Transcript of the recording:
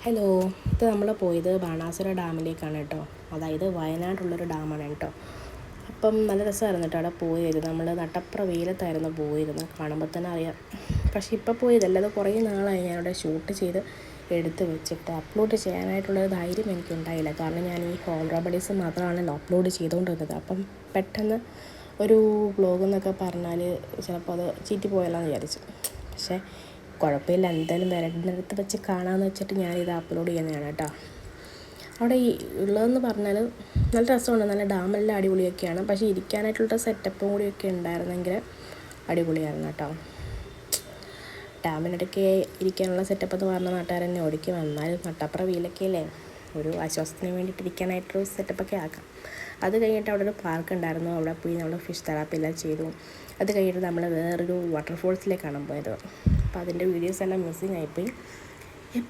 Hello, ഇത് നമ്മൾ പോയത് ബാണാസുര ഡാമിലേക്കാണ് കേട്ടോ. അതായത് വയനാട്ടിലുള്ളൊരു ഡാമാണ് കേട്ടോ. അപ്പം നല്ല രസമായിരുന്നു കേട്ടോ അവിടെ പോയിരുന്നു. നമ്മൾ നട്ടപ്ര വെയിലത്തായിരുന്നു പോയിരുന്നത്, കാണുമ്പോൾ തന്നെ അറിയാം. പക്ഷേ ഇപ്പോൾ പോയതല്ല, അത് കുറേ നാളായി ഞാനവിടെ ഷൂട്ട് ചെയ്ത് എടുത്ത് വെച്ചിട്ട് അപ്ലോഡ് ചെയ്യാനായിട്ടുള്ളൊരു ധൈര്യം എനിക്കുണ്ടായില്ല. കാരണം ഞാൻ ഈ ഹോം റെമഡീസ് മാത്രമാണല്ലോ അപ്ലോഡ് ചെയ്തുകൊണ്ടിരുന്നത്. അപ്പം പെട്ടെന്ന് ഒരു വ്ളോഗ് എന്നൊക്കെ പറഞ്ഞാൽ ചിലപ്പോൾ അത് ചീറ്റിപ്പോയല്ലോ എന്ന് വിചാരിച്ചു. പക്ഷേ കുഴപ്പമില്ല, എന്തായാലും വരേണ്ടടുത്ത് വെച്ച് കാണാമെന്ന് വെച്ചിട്ട് ഞാനിത് അപ്ലോഡ് ചെയ്യുന്നതാണ് കേട്ടോ. അവിടെ ഈ ഉള്ളതെന്ന് പറഞ്ഞാൽ നല്ല രസമുണ്ട്, നല്ല ഡാമെല്ലാം അടിപൊളിയൊക്കെയാണ്. പക്ഷേ ഇരിക്കാനായിട്ടുള്ള സെറ്റപ്പും കൂടിയൊക്കെ ഉണ്ടായിരുന്നെങ്കിൽ അടിപൊളിയായിരുന്നു കേട്ടോ. ഡാമിനിടയ്ക്ക് ഇരിക്കാനുള്ള സെറ്റപ്പ് എന്ന് പറഞ്ഞ നാട്ടുകാരെന്നെ ഓടിക്കും. എന്നാലും നട്ടപ്ര വീലൊക്കെയല്ലേ, ഒരു ആശ്വാസത്തിന് വേണ്ടിയിട്ട് ഇരിക്കാനായിട്ടൊരു സെറ്റപ്പൊക്കെ ആക്കാം. അത് കഴിഞ്ഞിട്ട് അവിടെ ഒരു പാർക്ക് ഉണ്ടായിരുന്നു, അവിടെ പോയി നമ്മൾ ഫിഷ് തെറാപ്പി എല്ലാം ചെയ്തു. അത് കഴിഞ്ഞിട്ട് നമ്മൾ വേറൊരു വാട്ടർഫോൾസിലേക്കാണ് പോയത്. അപ്പോൾ അതിൻ്റെ വീഡിയോസ് എല്ലാം മിസ്സിങ് ആയിപ്പോയി.